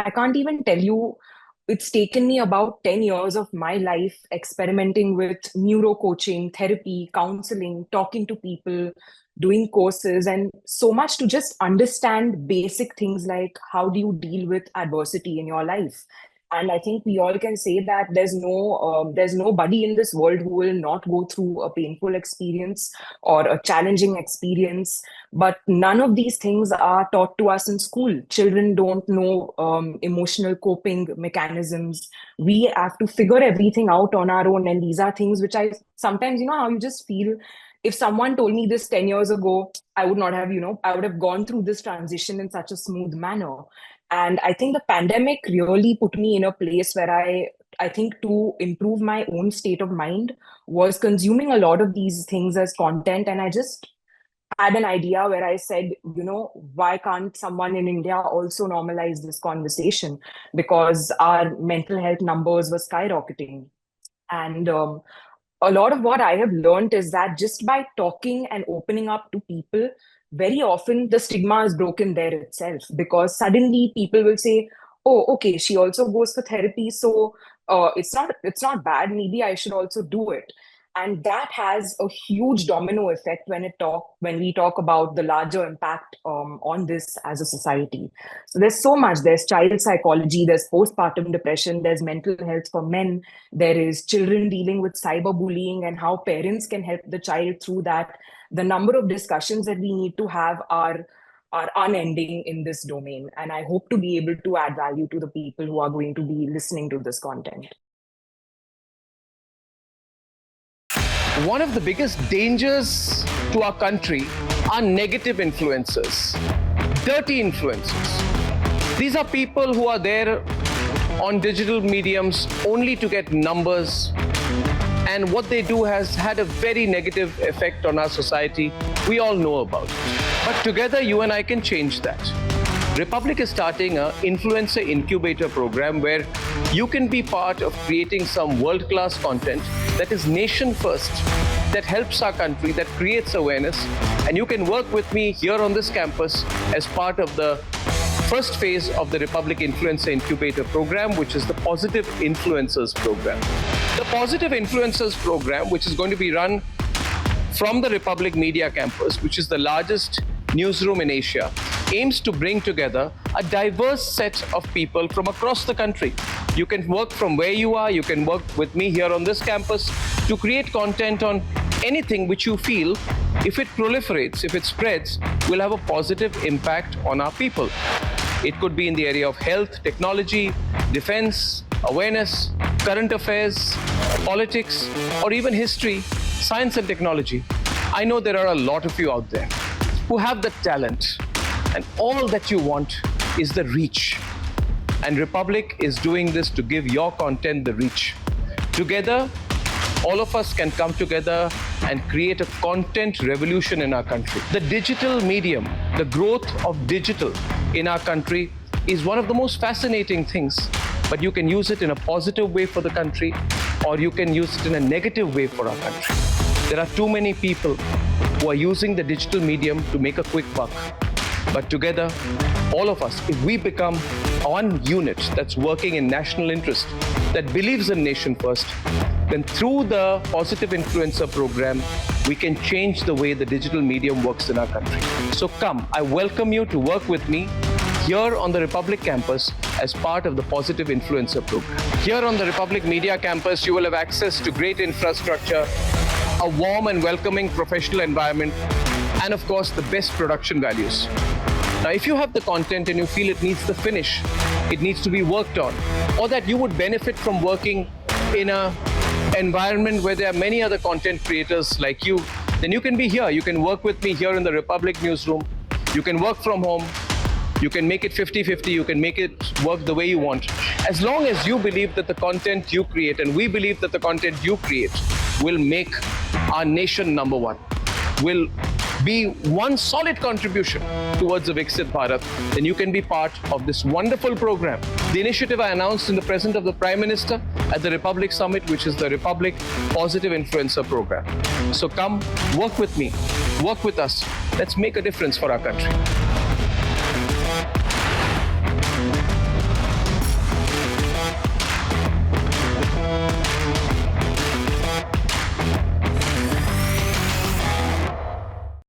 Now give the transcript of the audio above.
I can't even tell you, it's taken me about 10 years of my life experimenting with neuro coaching, therapy, counseling, talking to people, doing courses, and so much to just understand basic things like how do you deal with adversity in your life. And I think we all can say that there's nobody in this world who will not go through a painful experience or a challenging experience. But none of these things are taught to us in school. Children don't know emotional coping mechanisms. We have to figure everything out on our own. And these are things which I sometimes, how you just feel, if someone told me this 10 years ago, I would not have, I would have gone through this transition in such a smooth manner. And I think the pandemic really put me in a place where I think to improve my own state of mind was consuming a lot of these things as content. And I just had an idea where I said, why can't someone in India also normalize this conversation? Because our mental health numbers were skyrocketing. And a lot of what I have learned is that just by talking and opening up to people, very often the stigma is broken there itself, because suddenly people will say, oh, okay, she also goes for therapy, so it's not bad, maybe I should also do it. And that has a huge domino effect when we talk about the larger impact on this as a society. So there's so much. There's child psychology, there's postpartum depression, there's mental health for men, there is children dealing with cyberbullying and how parents can help the child through that. The number of discussions that we need to have are unending in this domain. And I hope to be able to add value to the people who are going to be listening to this content. One of the biggest dangers to our country are negative influencers, dirty influencers. These are people who are there on digital mediums only to get numbers, and what they do has had a very negative effect on our society. We all know about it. But together, you and I can change that. Republic is starting an influencer incubator program where you can be part of creating some world-class content that is nation first, that helps our country, that creates awareness. And you can work with me here on this campus as part of the first phase of the Republic Influencer Incubator program, which is the Positive Influencers program. The Positive Influencers program, which is going to be run from the Republic Media Campus, which is the largest newsroom in Asia, aims to bring together a diverse set of people from across the country. You can work from where you are, you can work with me here on this campus to create content on anything which you feel, if it proliferates, if it spreads, will have a positive impact on our people. It could be in the area of health, technology, defense, awareness, current affairs, politics, or even history, science and technology. I know there are a lot of you out there who have the talent, and all that you want is the reach. And Republic is doing this to give your content the reach. Together, all of us can come together and create a content revolution in our country. The digital medium, the growth of digital in our country is one of the most fascinating things, but you can use it in a positive way for the country, or you can use it in a negative way for our country. There are too many people who are using the digital medium to make a quick buck. But together, all of us, if we become one unit that's working in national interest, that believes in nation first, then through the Positive Influencer program, we can change the way the digital medium works in our country. So come, I welcome you to work with me here on the Republic campus as part of the Positive Influencer program. Here on the Republic Media campus, you will have access to great infrastructure, a warm and welcoming professional environment, and of course, the best production values. Now, if you have the content and you feel it needs the finish, it needs to be worked on, or that you would benefit from working in an environment where there are many other content creators like you, then you can be here. You can work with me here in the Republic newsroom. You can work from home. You can make it 50-50. You can make it work the way you want. As long as you believe that the content you create, and we believe that the content you create, will make our nation number one, will be one solid contribution towards the Viksit Bharat, then you can be part of this wonderful program. The initiative I announced in the presence of the Prime Minister at the Republic Summit, which is the Republic Positive Influencer Program. So come, work with me, work with us. Let's make a difference for our country.